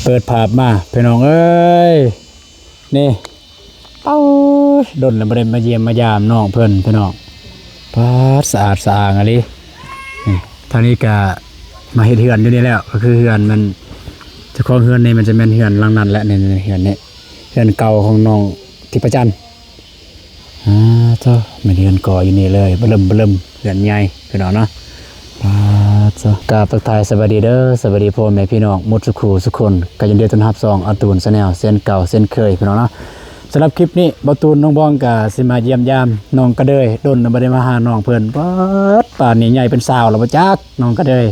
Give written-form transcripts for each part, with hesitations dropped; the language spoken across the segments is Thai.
เปิดภาพมาพี่น้องเอ้ยนี่เป้าดนแล้วบ่ได้มาเยี่ยมมายามน้องเพิ่นพี่น้องปาดสะอาดสะอาดอะไรนี่เท่านี้ก็มาเฮ็ดเฮือนอยู่นี่แล้วก็คือเฮือนมันเจ้าของเฮือนนี่มันจะแม่นเฮือนหลังนั้นแหละนี่เฮือนนี้เฮือนเก่าของน้องทิพจันทร์เจ้ามันเฮือนก่ออยู่นี่เลยเบิ่มเฮือนใหญ่พี่น้องเนาะกราบทักทายสวัสดีเด้อสวัสดีพ่อแม่พี่น้องหมดสุขสุขคนก็ยินดีต้อนรับ2อาตูนชาแนลเส้นเก่าเส้นเคยพี่น้องเนาะสำหรับคลิปนี้บ่ตูนน้องบ้องก็สิมาเยี่ยมยามน้องกระเดยดนบ่ได้มาหาน้องเพิ่นป่านนี้ใหญ่เป็นสาวแล้วบ่จักน้องกระเดย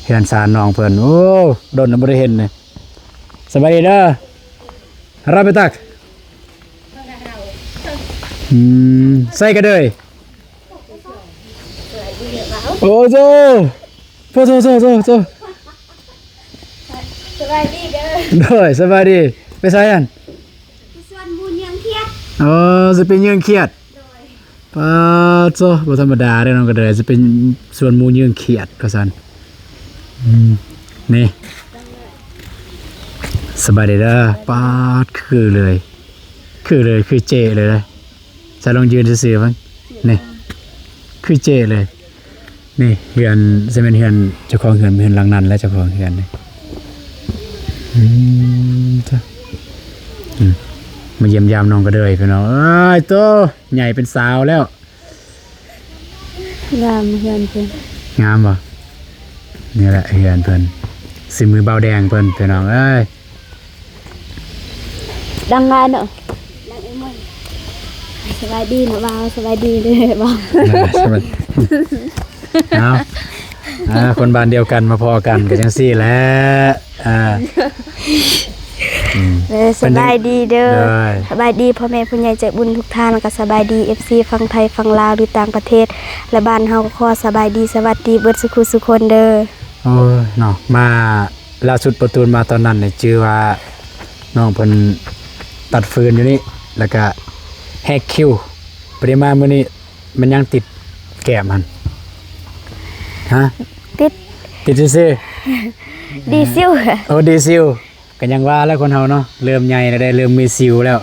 เฮือนสารน้องเพิ่นโอ้ดนบ่ได้เห็นเลยสวัสดีเด้อรับไปตักใส่กระเดยโอ้โจโจสบายดีเด้อด้วยสบายดีไปใส่อันส่วนมูลยังเครียดจะเป็นยังเครียดป้าโจบ่ธรรมดาเด้อน้องก็เลยจะเป็นส่วนมูลยังเครียดก็ซั่นนี่สบายดีเด้อป้าคือเจเลยจะลองยืนซื่อๆมั้งนี่คือเจเลยนี่เฮือนจะเป็นเฮือนเจ้าของเฮือนเฮือนหลังนั้นและเจ้าของเฮือนนี่มาเยี่ยมยามน้องก็เลยพี่น้องเอ้ยโตใหญ่เป็นสาวแล้วงามเฮือนเพิ่นงามบ่นี่แหละเฮือนเพิ่นสิมือเบาแดงเพิ่นพี่น้องเอ้ยดังงานเนาะดังไอ้มวยสบายดีนะบ่าวสบายดีเลยบ่าวเอาคนบ้านเดียวกันมาพอกันก็จังซี่แหละสบายดีเด้อสบายดีพ่อแม่ผู้ใหญ่ใจบุญทุกท่านก็สบายดี FC ฝั่งไทยฝั่งลาวหรือต่างประเทศและบ้านเฮาก็ขอสบายดีสวัสดีเบิดสุขคนเด้อโอ้ยเนาะมาล่าสุดประตูมาตอนนั้นเนี่ยชื่อว่าน้องเพิ่นตัดฟืนอยู่นี่แล้วก็แฮกคิวปริมาณมื้อนี้มันยังติดแก้มมันฮะติดซื่อดีซิวโอ้ดีซิวก็ยังว่าแล้วคนเฮาเนาะเริ่มใหญ่แล้วได้เริ่มมีซิวแล้ว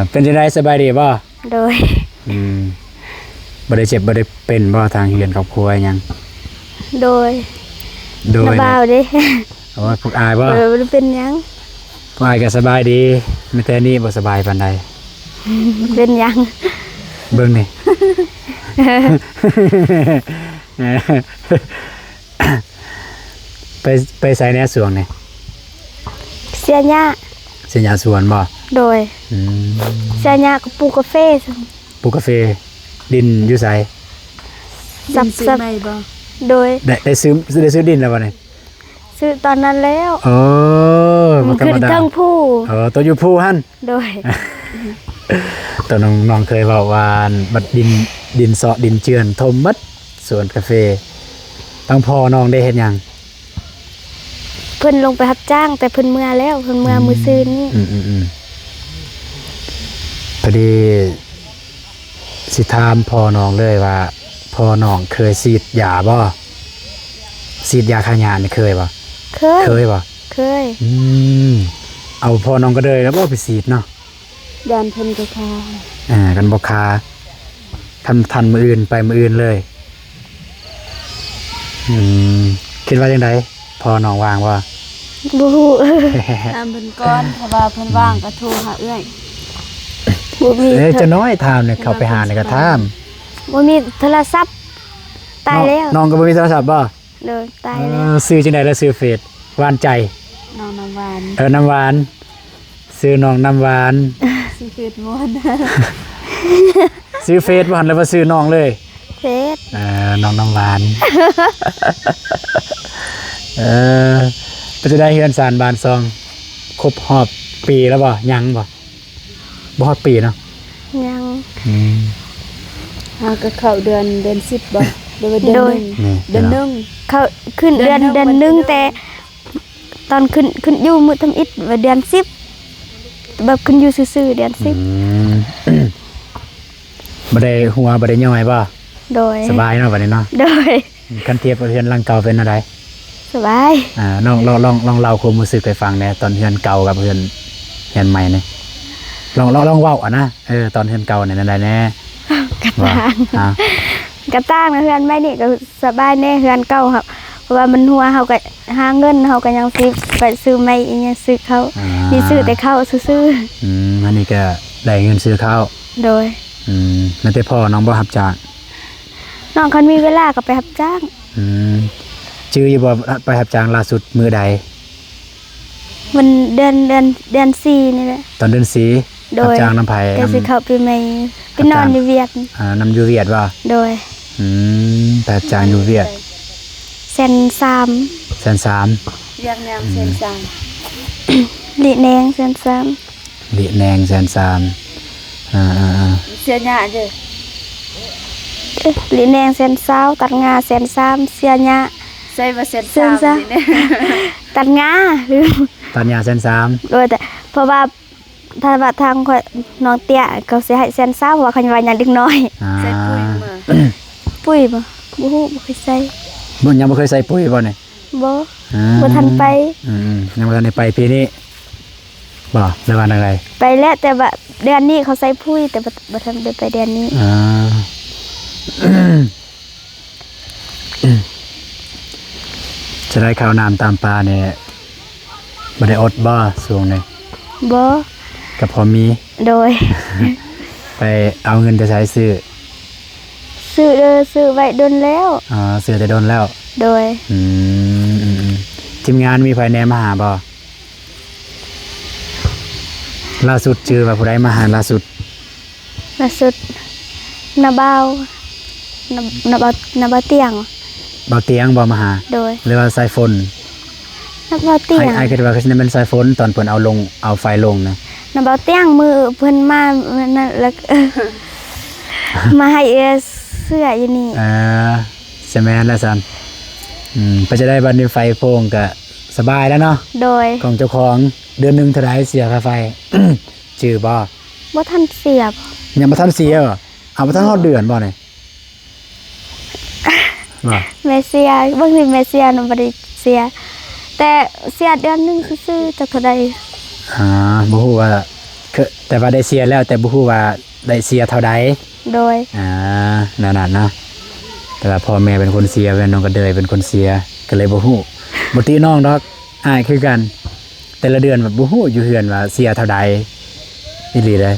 เป็นจังได๋สบายดีบ่โดยบ่ได้เจ็บบ่ได้เป็นบ่ทางเรียนครอบครัวหยังโดยบ่าวเด้โอ้ยพวกอายบ่บ่เป็นหยังพวกอายก็สบายดีมีแต่นี่บ่สบายปานใดเป็นหยังเบิ่งนี่ไปใส่แหน่สวงนี่เสียหญ้าสวนบ่โดยเสียหญ้ากับปลูกกาแฟปลูกกาแฟดินอยู่ไสสับบ่โดยได้ซื้อดินแล้วบ่นี่ซื้อตอนนั้นแล้วมันขึ้นทางผู้ตัวอยู่ผู้หั่นโดยตัวน้องเคยบอกว่าบัดดินเสาะดินเจือนทมมัดสวนกาแฟตั้งพอน้องได้เฮ็ดหยังเพิ่นลงไปรับจ้างแต่เพิ่นเมื่อแล้วเพิ่นเมื่อมื้อซื่นนี้พอดีสิถามพ่อน้องเลยว่าพ่อน้องเคยฉีดยาบ่ฉีดยาฆ่าหญ้านี่เคยบ่เคยบ่เคยเอาพ่อน้องก็เลยแล้วบ่ไปฉีดเนาะยันเพิ่นก็คากันบ่คาทันมื้ออื่นไปมื้ออื่นเลยคิดว่าจังไดพ่อน้องว่างบ่บ่ฮู้ถามเพิ่นก่อนถ้าว่าเพิ่นว่างก็โทรหาเอื้อยบ่มีจะน้อยถามเนี่ยเข้าไปหานี่ก็ถามบ่มีโทรศัพท์ตายแล้วน้องก็บ่มีโทรศัพท์บ่เด้อตายแล้วซื้อจังได๋แล้วซื้อเฟซหวานใจน้องน้ำหวานน้ำหวานซื้อน้องน้ำหวานซื้อเฟซม่วนซื้อเฟซบ่หันแล้วว่าซื้อน้องเลยเฟซน้องน้ำหวานจะได้เฮือนสารบานซองครบหอบปีแล้วบ่ยังบ่ฮอดปีเนาะยังก็เข้าเดือน10บ่เดือน1เข้าขึ้นเดือน1แต่ตอนขึ้นอยู่มื้อทำอิฐว่าเดือน10แบบขึ้นอยู่ซื่อๆเดือน10บ่ได้หัวบ่ได้ย่อยบ่โดยสบายเนาะบัดนี้เนาะโดย คันเทียบกับเฮือนหลังเก่าเป็นอะไร สบาย ลองเล่าความรู้สึกให้ฟังแหน่ตอนเฮือนเก่ากับเฮือนใหม่เนี่ยลองเว้าอ่ะนะตอนเฮือนเก่าเนี่ยนั่นได้แน่ กระต่างกระต่างเฮือนไม่นี่ก็สบายแน่เฮือนเก่าครับเพราะว่ามันหัวเฮาก็หาเงินเฮาก็ยังสิไปซื้อไม่อีหยังซื้อเขานี่ซื้อแต่ข้าวซื้ออันนี้ก็ได้เงินซื้อข้าวโดยนั่นแต่พ่อน้องบ่รับจ้างน้องคันมีเวลาก็ไปรับจ้างชื่ออยู่บ่ไปรับจ้างล่าสุดมื้อใดมันเดือน4นี่แหละตอนเดือน4รับจ้างน้ำไผก็สิเข้าไปไม่ไปนอนอยู่เวียดนำอยู่เวียดว่าโดยไปรับจ้างอยู่เวียด130,000 130,000เรียกแนง130,000ลิแนง130,000ลิแนง130,000เสียหญ้าเด้อลิแนง120,000ตัดงา130,000เสียหญ้าใส่ว่า130,000นี่ตัดงาตัดหญ้า130,000โดยแต่เพราะว่าถ้าว่าทางน้องเตี้ยเขาสิให้120,000เพราะว่าเขาว่าหยังเด็กน้อยใส่ปุ๋ยมาปุ๋ยบ่ฮู้บ่เคยใส่บ่ยังบ่เคยใส่ปุ๋ยบ่นี่บ่ทันไปยังบ่ทันได้ไปปีนี้บ่แล้ววันอะไรไปแล้วแต่ว่าเดือนนี้เขาใส่ปุ๋ยแต่บ่ทันได้ไปเดือนนี้จะได้ข้าวน้ำตามปลาเนี่ยบ่ได้อดบ่ช่วงนี้บ่ก็พอมีโดย ไปเอาเงินจะใช้ซื้อไว้ดนแล้วซื้อแต่ดนแล้วโดยทีมงานมีไผแหนมาหาบ่ล่าสุดชื่อว่าผู้ใดมาหาล่าสุดนาเบาเตียงบ่เตียงบ่มาหาโดยหรือว่าสายฝนนาเบาเตียงไอ้คิดว่าคือมันสายฝนตอนเพิ่นเอาไฟลงนะนาเบาเตียงมือเพิ่นมานั่นแล้วมาให้เสื้ออยู่นี่ใช่ไหมแล้วซันไปจะได้บันนี้ไฟโพงก็สบายแล้วเนาะโดยของเจ้าของเดือนนึงเท่าไหร่เสียค่าไฟ ชื่อบ่ทันเสียบยังบ่ทันเสียบ่เอาบ่ทันฮอดเดือนบ่นี่บ่เมเซียบางทีเมเซียนบ่ได้เสียแต่เสียเดือนนึงซื่อๆจักเท่าใดบ่ฮู้ว่าคือแต่ว่าได้เสียแล้วแต่บ่ฮู้ว่าได้เสียเท่าใดโดยนั่นน่ะนะแต่ว่าพ่อแม่เป็นคนเสียแม่น้องก็เดยเป็นคนเสียก็เลยบ่ฮู้บ่ตีน้องดอกอ้ายคือกันแต่ละเดือนแบบบ่ฮู้อยู่เฮือนว่าเสียเท่าใดอีหลีเด้20,000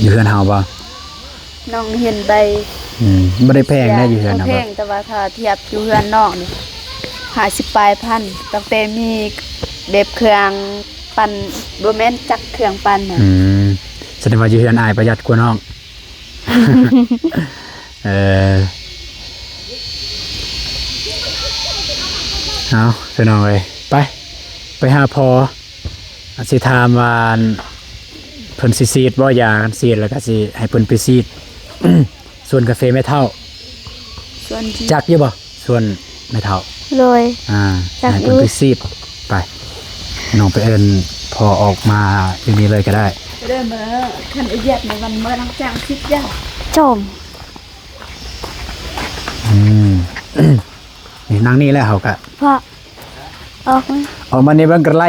อยู่เฮือนเฮาบ่น้องเห็นใบบ่ได้แพงนะอยู่เฮือนน่ะบ่แพงแต่ว่าถ้าเทียบอยู่เฮือนน้องนี่50,000ตั้งแต่มีเด็บเครื่องปั่นบ่แม่นจักเครื่องปั่นน่ะแสดงว่าอยู่เฮือนอ้ายประหยัดกว่าน้องเอาพี่น้องเลยไปหาพอสิถามว่าเพิ่นสิซีดบ่ยากันซีดแล้วก็สิให้เพิ่นไปซีด ส่วนกาแฟไม่เท่าจักอยู่บ่ส่วนไม่เท่าเลยจักให้เพิ่นไปซีดไปน้องไปเอิ้นพอออกมาอยู่นี่เลยก็ได้เริ่มคันเหยียดในวันเมื่อน้องจ้าง10อย่างจมนี่นั่งนี่แหละเฮาก็พอออกมานี่เบิ่งกระไล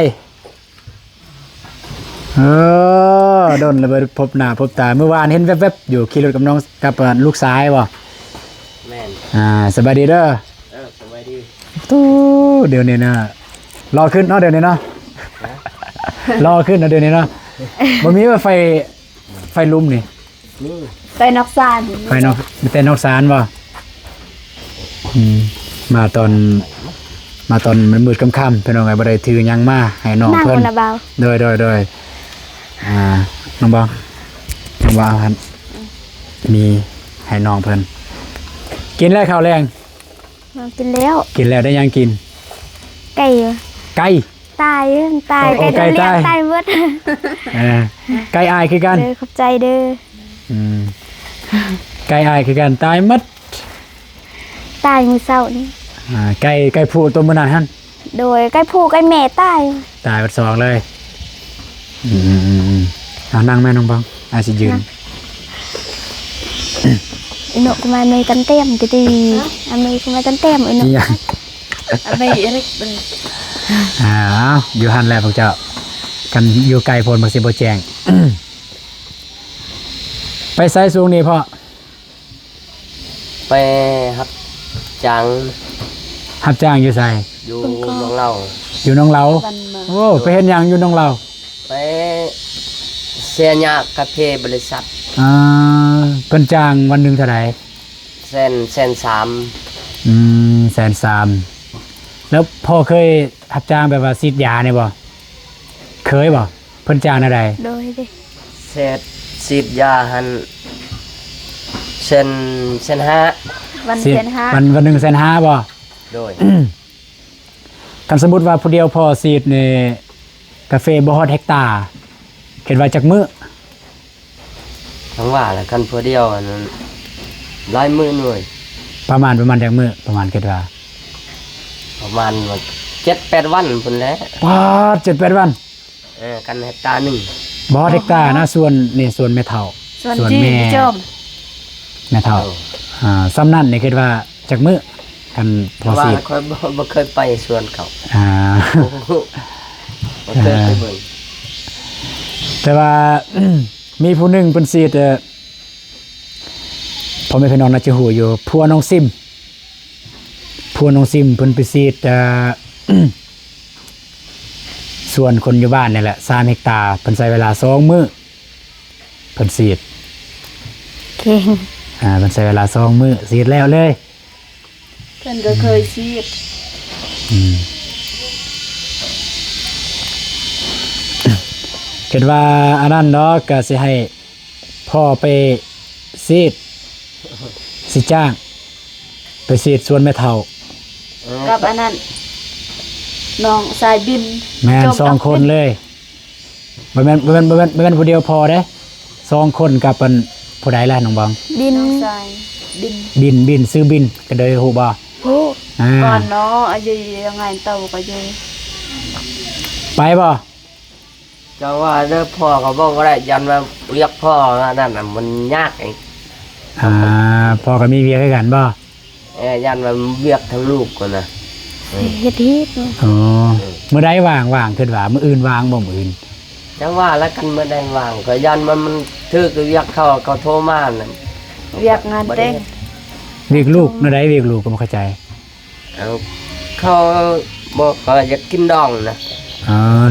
โดนระเบิดพบหน้าพบตาเมื่อวานเห็นแวบๆอยู่ขี่รถกับน้องกับลูกชายบ่แม่นสบายดีเด้อสบายดีตู้เดี๋ยวนี้นะรอขึ้นเนาะเดี๋ยวนี้เนาะรอขึ้นเนาะเดี๋ยวนี้เนาะบ่มีว่าไฟลุมนี่ไฟนอกซานมีแต่นอกซานบ่มาตอนมันมืดค่ำๆพี่น้องไงบ่ได้ถือหยังมาให้น้องเพิ่นโดยน้องบองครับมีให้น้องเพิ่นกินแล้วข้าวแรงกินแล้วได้ยังกินไก่ตายไก่ตายหมดไก่อายคือกันขอบใจเด้อไก่อายคือกันตายหมดตายมื้อเช้านี้ไก่ผู้ตัวมื้อนั้นหั่นโดยไก่ผู้ไก่แม่ตายบัดสองเลยนั่งแม่น้องบังอาสิยืน ino kemana ikan tem gitu ame kemana tem ino อีหยัง Ame irik ben. อยู่หันแล้วพวกเจ้ากันอยู่ไกลโพนบักสิบ่แจ้ง ไปไสสูงนี่พ่อ ไปครับจัง รับจ้างอยู่ไส อยู่เมืองเรา อยู่หนองเหลา Ban ma. โอ้ไปเฮ็ดหยังอยู่หนองเหลา ไปเสียยากาแฟบริษัท เพิ่นจ้างวันหนึงเท่าไหร่ 103 130,000แล้วพ่อเคยรับจ้างแบบว่าฉีดยานี่บ่เคยบ่เพิ่นจ้างอะไร đôi đi เศษสิบยาหันเซนห้า văn ฉีด tiền ha วันหนึง150,000บ่ โดย คันสมมุติว่าผู้เดียวพอฉีดนี่กาแฟบ่ฮอดเฮกตาร์เห็นว่าจักมื้อ ทั้งว่าแหละกันผู้เดียวอันนั้นหลายมือหน่วย ประมาณจักมื้อประมาณคิดว่า ประมาณ7-8 วันพุ่นแหล้ว ปาด7-8 วัน กันเฮกตาร์หนึ่ง บ่ฮอดเฮกตาร์นะส่วนนี่ส่วนแม่เฒ่า Suan Suan ji me. chom. แม่เฒ่าซ้ำนั่นนี่คิดว่าจักมื้อกันพอ ว่า ฉีด ค่อยบ่เคยไปสวนเขา อ่า บ่เคยไปเบิ่ง แต่ว่า มีผู้หนึงเพิ่นฉีดพ่อแม่พี่น้องน่าจะฮู้อยู่พัวน้องซิมเพิ่นไปฉีดส่วนคนอยู่บ้านนี่แหละ3เฮกตาร์เพิ่นใช้เวลา2มื้อเพิ่นฉีด keng เพิ่นใช้เวลา2มื้อฉีดแล้วเลย Kan ga khơi siết. คิดว่าอันนั้นเนาะก็สิให้พ่อไปฉีดสิจ้างไปฉีดส่วนแม่เฒ่า Kap anan. Nong sai bin. แม่น2คนเลยบ่แม่นผู้เดียวพอเด้2คนกับเป็นผู้ใดล่ะน้องบอง bin Nong sai bin. บินซื้อบินก็เลยฮู้บ่ hu ก่อนเนาะอายุยังไงเต่าก็อยู่ ไปบ่ เจ้าว่าเด้อพ่อเขาบอกว่าได้ยันว่าเรียกพ่อนั่นน่ะมันยากไอ้ พ่อก็มีเวียกให้กันบ่ ยันว่าเรียกทั้งลูกก่อนนะ hít hít อ๋อมื้อใดว่างคิดว่ามื้ออื่นว่างบ่มื้ออื่น จังว่าแล้วกันเมื่อได้ว่างก็ยันมันถือก็เรียกเขาโทรมาน่ะ เวียกงานเต้น เวียกลูกมื้อใดเวียกลูกก็บ่เข้าใจ เอาเขาบอกเขาอยากกินดองนะ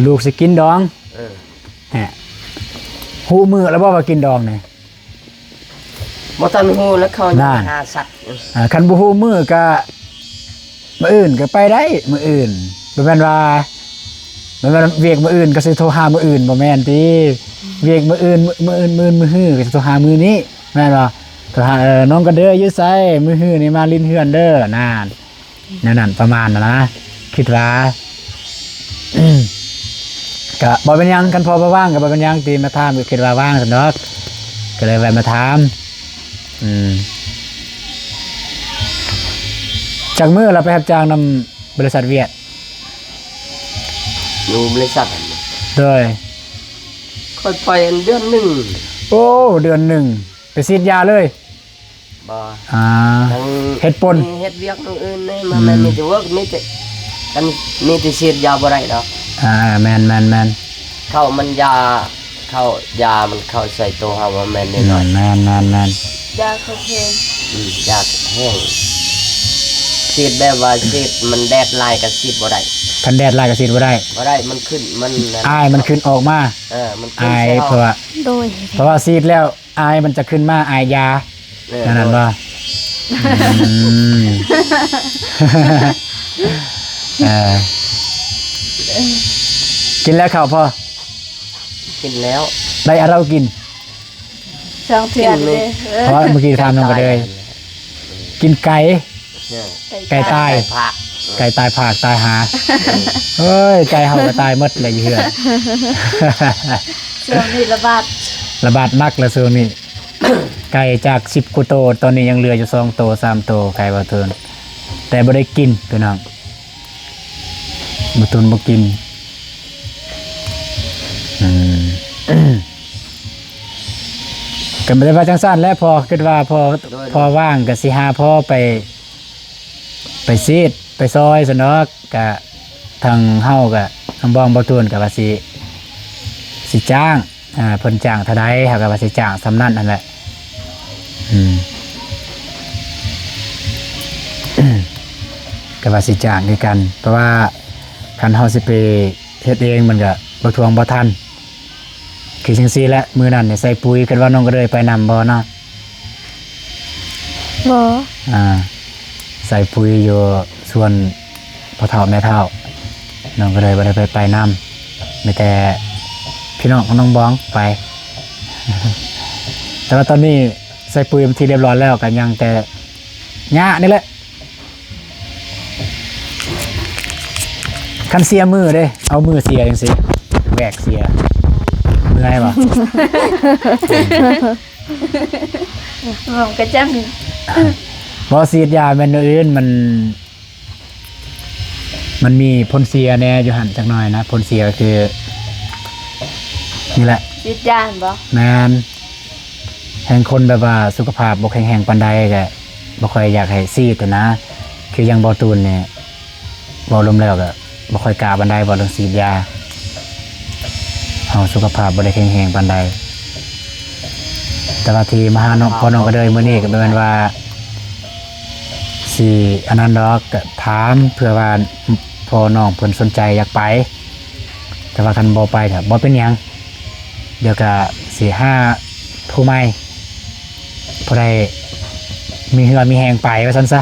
ลูกสิกินดอง เออ ฮะฮู้มื้อแล้วบ่ว่ากินดองนี่ บ่ทันฮู้แล้วเขา นั่ จะ น หาสัตว์ คันบ่ฮู้มื้อก็มื้ออื่นก็ไปได้มื้ออื่นบ่แม่นว่าบ่แม่นเวียกมื้ออื่นก็สิโทรหามื้ออื่นบ่แม่นติเวียกมื้ออื่นมื้อฮื้อก็สิโทรหามื้อนี้แม่นบ่โทรหาน้องก็เด้ออยู่ไสมื้อฮื้อนี่มาลิ้นเฮือนเด้อนั่นประมาณนั้นนะคิดว่า ก็บ่เป็นหยังกันพอบ่ว่างก็บ่เป็นหยังติมาถามก็คิดว่าว่างซั่นดอกก็เลยแวะมาถามจากมื้อเราไปรับจ้างนำบริษัทเวียด อยู่บริษัท โดย ค่อยไปเดือนหนึง โอ้เดือนหนึ่งไปฉีดยาเลย บ่ ทั้ง เฮ็ดปน มีเฮ็ดเวียกอย่างอื่นนี่มันมีแต่เวิร์กมีแต่กันมีแต่ฉีดยาบ่ได้ดอก แมน เข้ามันยายามันเข้าใส่ตัวเฮาว่าแม่นนิดหน่อย แมน ยาเขาเพลง ยาแห้งฉีดแบบว่าฉีดมันแดดลายก็ฉีดบ่ได้ คันแดดลายก็ฉีดบ่ได้ บ่ได้มันขึ้นมัน อายมันขึ้นออกมา มันขึ้น อาย ใส่ เพราะว่า đôi เพราะว่าฉีดแล้วอายมันจะขึ้นมาอายยานั่นว่ากินแล้วข้าวพอ กินแล้ว ได้อะไรเรากิน ช่างเทียนเลย เพราะเมื่อกี้ทำน้องก็เลยกินไก่ เนี่ย ไก่ตาย ผัก ไก่ตายผากตายหาเฮ้ยไก่เฮาก็ตายหมดเลยอยู่เฮือน ช่วงนี้ระบาด ระบาดนักแล้วช่วงนี้ ไก่จาก10กว่าโตวตอนนี้ยังเหลืออยู่2โตว3โตวไก่บ่เทินแต่บ่ได้กินพี่น้องบ่ตุนบ่กิน ก็บ่ได้ว่าจังซั่นแหล้วพอคิดว่าพอว่างก็สิหาพ่อไปซีดไปซอยซะเนาะก็ทางเฮาก็ทางบ้องบ่ตูนก็ว่าสิจ้างเพิ่นจ้างเท่าใดเฮาก็ว่าสิจ้างสำนั้นนั่นแหละก็ว่าสิจ้างคือกันเพราะว่าคันเฮาสิไปเฮ็ดเองมันก็บ่ทวงบ่ทันคือจังซี่แหละมื้อนั้นเนี่ยใส่ปุ๋ยกันว่าน้องก็เลยไปนำบ่เนาะ บ่ ใส่ปุ๋ยอยู่ส่วนพ่อเฒ่าแม่เฒ่าน้องก็เลยบ่ได้ไปนำมีแต่พี่น้องของน้องบ้องไป แต่ว่าตอนนี้ใส่ปุ๋ยเป็นที่เรียบร้อยแล้วก็ยังแต่หญ้านี่แหละคันเสียมือเด้เอามือเสียจังซี่แหวกเสียเมื่อยบ่ ผมก็จัง บ่ฉีดยาแม่นอื่นมันมีผลเสียแน่อยู่หั่นจักหน่อยนะผลเสียก็คือนี่แหละ จิตยานบ่ แม่นแห่งคนแบบว่าสุขภาพบ่แข็งแรงปานใดก็บ่ค่อยอยากให้ฉีดแต่นะคือยังบ่ตูนเนี่ยบ่ลมแล้วก็บ่ค่อยกล้าปานใดบ่ต้องฉีดยาเฮาสุขภาพบ่ได้แข็งแรงปานใดแต่ว่าที่มาหาน้องพ่อน้องก็เลยมื้อนี้ก็เป็นว่าสิอันนั้นดอกก็ถามเพื่อว่าพ่อน้องเพิ่นสนใจอยากไปแต่ว่าคันบ่ไปก็บ่เป็นหยังเดี๋ยวก็สิหาผู้ใหม่พอได้มีเหือมีแหงไปว่าซั่นซะ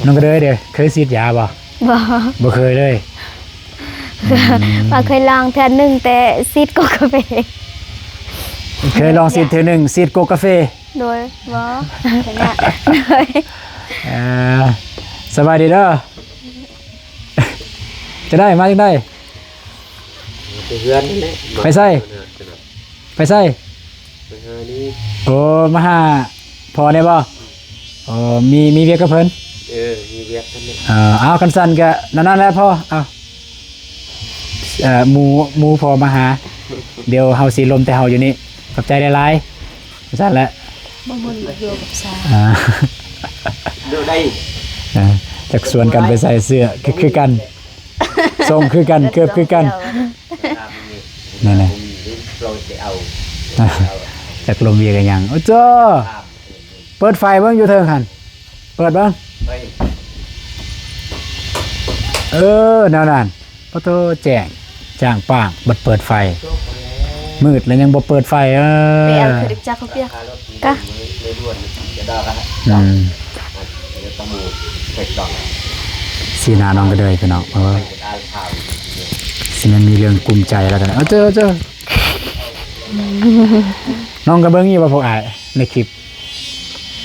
น้องก็เลยเด้อเคยฉีดยาบ่ บ่ บ่เคยเลย ว่าเคยลองเทื่อนึงแต่ซีดก็กาแฟ เคยลองฉีดเทื่อหนึงฉีดโกกาแฟ โดยบ่ ขนาด โดย สบายดีเด้อ จะได้มาจังได้ เพื่อนนี่แหละ ไปใส่ ไปใส่ ไปหานี่ โอ้มาหาพอได้บ่โอ้มีเวียกกับเพิ่น มีเวียกนั่นแหละ เอากันสั่นก็นั่นแหละพ่อเอาหมูพอมาหา เดี๋ยวเฮาสิลมแต่เฮาอยู่นี่ขอบใจหลายๆสั่นแหละ บ่มุนบ่อยู่กับสา ดูได้ จากสวนกันไปใส่เสื้อคือกันทรงคือกันเกือบคือกันนั่นแหละ เราจะเอา จากลมเวียกันยังโอ้เจ้าเปิดไฟเบิ่งอยู่เทิงหั่นเปิดเบิ่ง ไป แนวนั้นพอโตแจ้งจ้างป้างบัดเปิดไฟ มืดแล้วยังบ่เปิดไฟไปเอาคือจักเขาเปียก กะ ไม่ด่วนจะได้ครับ เดี๋ยวต้องมูเผ็ดดอก สีหน้าน้องก็เลยพี่น้องเพราะว่า จะได้ข่าว สิมันมีเรื่องกลุ้มใจแล้วกันเจ้าน้องก็เบิ่งอยู่ว่าพวกอ้ายในคลิป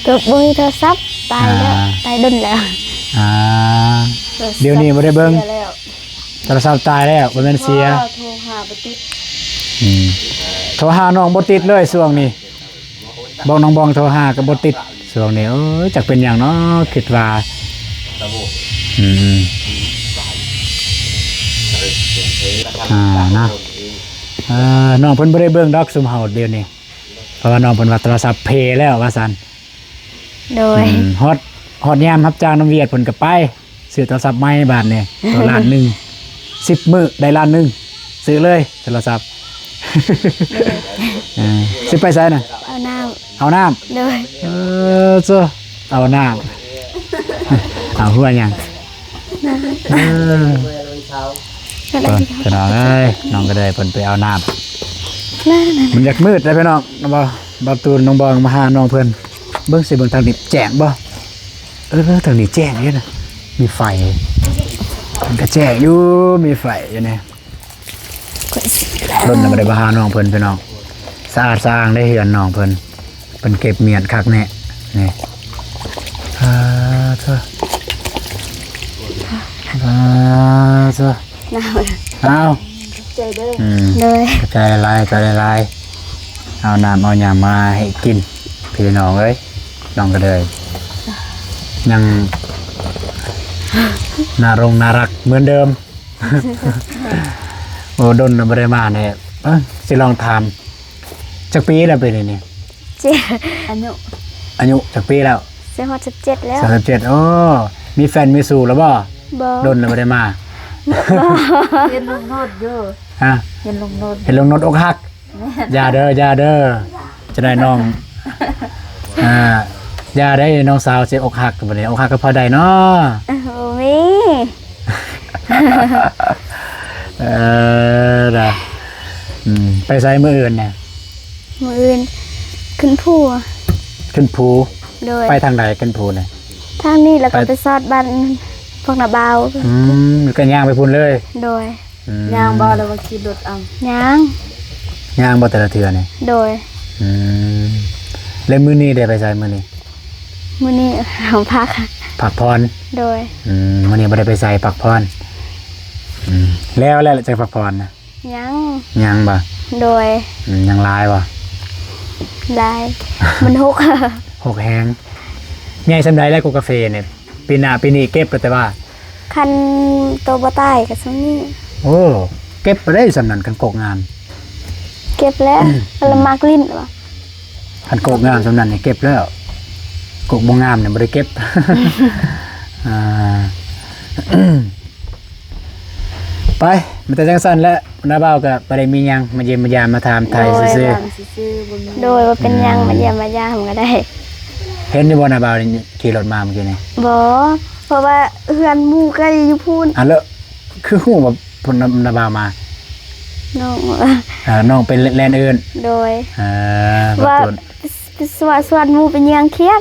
ก็บ่มีโทรศัพท์ตายแล้วตายดนแล้ว อ่า เดี๋ยวนี้บ่ได้เบิ่ง สียแล้ว โทรศัพท์ตายแล้วบ่แม่นเสีย พ่อโทรหาบ่ติด โทรหาน้องบ่ติดเลยช่วงนี้บอกน้องบองโทรหาก็บ่ติดช่วงนี้เอ้ยจักเป็นหยังเนาะคิดว่านะน้องเพิ่นบ่ได้เบิ่งดอกซุมเฮาเดี๋ยวนี้เพราะว่าน้องเพิ่นว่าโทรศัพท์เพแล้วว่าซั่น โดย ฮอดยามรับจ้างน้ำเวียดเพิ่นก็ไปซื้อโทรศัพท์ใหม่บาทนี่ตัวล้านหนึง10มื้อได้ล้านหนึงซื้อเลยโทรศัพท์ สิไปไสน่ะ เอาน้ำ เอาน้ำ โดย เจ้าเอาน้ำ เอาหัวหยังพี่น้องเอ้ยน้องก็ได้เพิ่นไปเอาน้ำมันอยากมืดเลยพี่น้องน้องบ่ตูนน้องบองมาหาน้องเพิ่นเบิ่งสิเบิ่งทางนี้แจ้งบ่ทางนี้แจ้งอยู่นะมีไฟมันก็แจ้งอยู่มีไฟอยู่นี่รถน่ะบ่ได้มาหาน้องเพิ่นพี่น้องสะอาดสะอ้างได้เฮือนน้องเพิ่นเก็บเมียนคักแน่นี่เธอเธอ น้ำ เอา ใจเด้อ โดย ใจละลายเอาน้ำเอาหยามาให้กินพี่น้องเอ้ยน้องก็เลยยังน่ารักเหมือนเดิม โอ้ดนบริมาเนี่ยสิลองทำจักปีแล้วเป็นนี่ 37 อายุ อายุจักปีแล้ว สิฮอด17แล้ว 37โอ้มีแฟนมีสู่แล้วบ่ บ่ โดนแล้วบ่ได้มา เรียนลงโนดอยู่ ฮะ เรียนลงโนด เห็นลงนดอกหักอย่าเด้ออย่าเด้อจะได้น้องอย่าได้น้องสาวสิอกหักบัดนี้อกหักก็พอได้เนาะ โอ้มี ล่ะไปไสมื้ออื่นเนี่ย มื้ออื่นขึ้นภู ขึ้นภู โดย ไปทางใดขึ้นภูเนี่ย ทางนี้แล้วก็ไปซอดบ้านพวกนาบาว ก็ย่างไปพุ่นเลย โดย ยางบ่แล้วว่าขี่รถเอา ย่าง ย่างบ่แต่ละเทื่อนี่ โดย แล้วมื้อนี้ได้ไปไสมื้อนี้ มื้อนี้ของพัก พักผ่อน โดย มื้อนี้บ่ได้ไปไสพักผ่อนแล้วจะพักผ่อนนะ ย่าง ยังบ่ โดย ยังหลายบ่ ลาย มันหก หกแฮงใหญ่ซำใดแล้วกูกาแฟเนี่ยปีหน้าปีนี้เก็บแล้วแต่ว่า คันโตบ่ตายก็ซั่นนี้ โอ้เก็บไปได้สำนั้นกันโกกงาม เก็บแล้วละมากลิ้นว่ะ คันโกกงามสำนั้นนี่เก็บแล้วโกกบ่งามเนี่ยบ่ได้เก็บ อ่า ไปมันแต่จังซั่นแหล้วน้าบ่าวก็บ่ได้มีหยังมาเยี่ยมมายามมาถามไทยซื่อ ซื่อๆบ่มี โดยว่าเป็นหยังมาเยี่ยมมายามก็ได้ ๆเห็นอยู่บ่น้าบ่าวนี่ขี่รถมาเมื่อกี้นี่ บ่เพราะว่าเฮือนหมู่ใกล้อยู่พูน อ่ะแล้วคือฮู้ว่าพุ่นน้าบ่าวมา น้อง น้องเป็นแลนด์อื่น โดย บ่ ว่า ต้น สวนหมู่เป็นหยังเครียด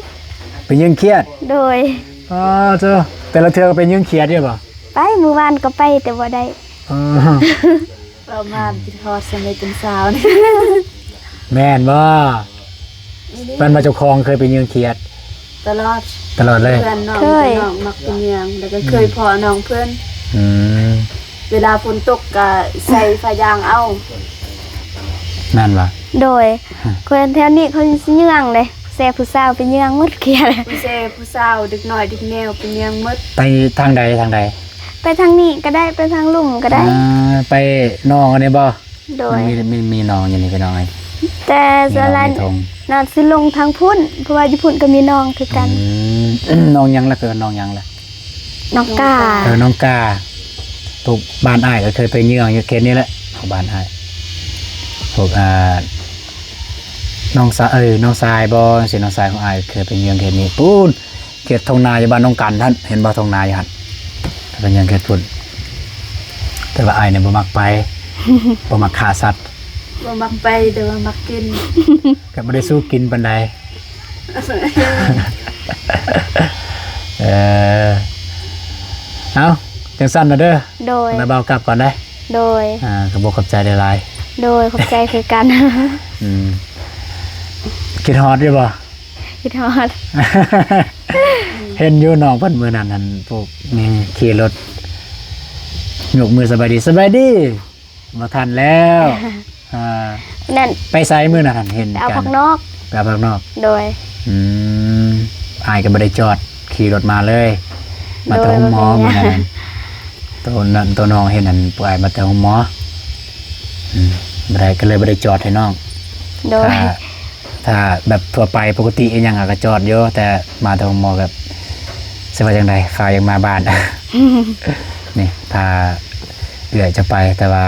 ไปยิงเครียด โดย อ๋อเจ้าแต่ละเทื่อก็ไปยิงเครียดอยู่บ่ ไปมื้อวานก็ไปแต่บ่ได้ ประมาณที่ทอดสมัยเป็นสาวนี่ แม่นบ่มันมาเจ้าของเคยไปยิงเครียด ตลอด ตลอดเลย เพื่อนน้องน้องมักเป็นเมียงแล้วก็เคยพอน้องเพื่อน อืม เวลาฝนตกก็ใส่ฝายางเอา นั่นบ่ โดยคนแถวนี้เขาสิเยืองเลยแซ่ผู้สาวเป็นเยืองหมดเครียด ผู้เซ่ผู้สาวดึกหน่อยดึกแนวเป็นเมียงหมด ไปทางใดทางใด ไปทางนี้ก็ได้ไปทางลุ่มก็ได้ ไปน้องอันนี้บ่ โด มัน ย มีน้องอยู่นี่พี่น้องไอ้ แต่ มี ส น้อง ลัน มีธง น่าสิลงทางพุ่นเพราะว่าญี่ปุ่นก็มีน้องคือกัน น้องยังละเกินน้องยังละ น้องกา น้องกาถูกบ้านอ้ายก็เคยไปเยื่องอยู่เขตนี้แหละของบ้านอ้ายถูกน้องสายน้องสายบ่สิน้องสายของอ้ายเคยไปเยื่องเขตนี้ปูนเขตทงนาอยู่บ้านน้องกันท่านเห็นบ่ทงนาอยู่หั่นเป็นเยื่องเขตพุ่นแต่ว่าอ้ายเนี่ยบ่มักไป บ่มักฆ่าสัตว์ บ่มักไปแต่ว่ามักกิน ก็บ่ได้สู้กินปานใด เอาจังสั้นนะเด้อ โดย นาเบากลับก่อนได้ โดย ขอบขอบใจได้หลาย โดยขอบใจคือกัน คิดฮอดอยู่บ่ คิดฮอด เห็นอยู่น้องเพิ่นมื้อนั้นนั่นพวกนี่ขี่รถยกมือสบายดีสบายดีบ่ทันแล้วนั่น ไปไสมื้อนั้นเห็น เอา กั พั น กนอก ไปเอาพักนอก โดย อายก็บ่ได้จอดขี่รถมาเลย มาแต่ห้องหมอมื้อนั้นตัวน้องเห็นนั่นปล่อยมาแต่ห้องหมอบ่ได้ก็เลยบ่ได้จอดให้น้อง โดย ถ้าแบบทั่วไปปกติอีหยังก็จอดอยู่แต่มาแต่ห้องหมอแบบสิว่าจังได๋ฟ้ายังมาบ้าน นี่ถ้าเอื้อยจะไปแต่ว่า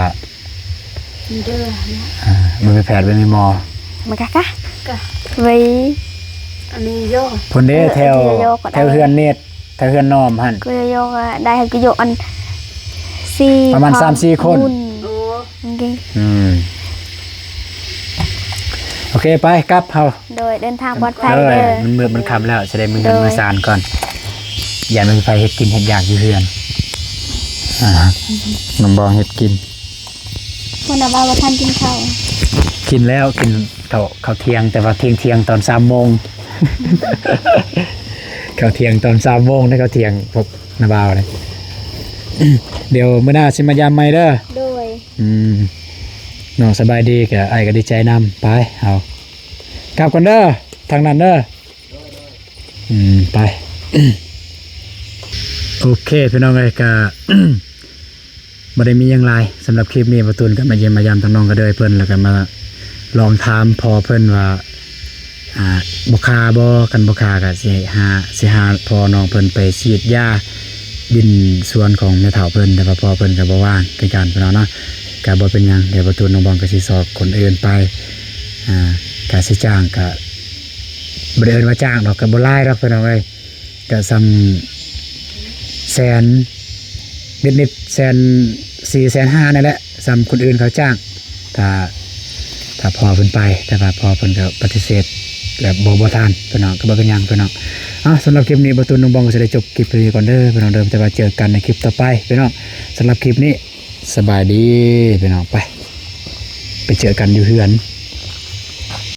เด้อ มันมีแพทย์มันมีหมอ มันกะไว้ อันนี้โย พุ่นเด้แถวเฮือนเนตรแถวเฮือนน้อมหั่น ก็โยกได้ก็โยกอัน4 ประมาณ 3-4 คน โอ้ โอเคไปกลับเฮา โดยเดินทางปลอดภัย เอ้ย เด้อ มันมืดมันค่ำแล้วจะได้มือเงิน โดย มือสานก่อนอย่ามันมีไฟเฮ็ดกินเฮ็ดอยากอยู่เฮือนน้องบองเฮ็ดกิน คนน่ะว่าท่านกินข้าว กินแล้วกินข้าวเที่ยงแต่ว่าเที่ยงตอน3 โมง ข้าวเที่ยงตอน3 โมงได้ข้าวเที่ยงพวกนาบ่าวเลย เดี๋ยวมื้อหน้าสิมายามใหม่เด้อ โดย น้องสบายดีก็อ้ายก็ดีใจนำไปเอากลับก่อนเด้อทางนั้นเด้อไป โอเคพี่น้องเอ้ยก็ บ่ได้มีหยังหลายสำหรับคลิปนี้ประตูนก็มาเยี่ยมมายามทางน้องก็เด้อเพิ่นแล้วก็มาลองถามพอเพิ่นว่า บ่คาบ่กันบ่คาก็สิหาพอน้องเพิ่นไปฉีดยาดินสวนของแม่เฒ่าเพิ่นแต่ว่าพอเพิ่นก็บ่ว่างคือกันพี่น้องเนาะก็บ่เป็นหยังเดี๋ยวประตูน้องบองก็สิสอบคนอื่นไปก็สิจ้างก็บ่ได้เอิ้นว่าจ้างดอกก็บ่หลายดอกพี่น้องเอ้ยก็ซ้ำแสนนิดๆแสน4แสน5นั่นแหละซ้ำคนอื่นเขาจ้างถ้าพอเพิ่นไปแต่ว่าพอเพิ่นก็ปฏิเสธแบบบ่ทานพี่น้องก็บ่เป็นหยังพี่น้องสำหรับคลิปนี้ประตูน้องบองก็สิได้จบคลิปไปก่อนเด้อพี่น้องเด้อแต่ว่าเจอกันในคลิปต่อไปพี่น้องสำหรับคลิปนี้สบายดีพี่น้องไปเจอกันอยู่เฮือน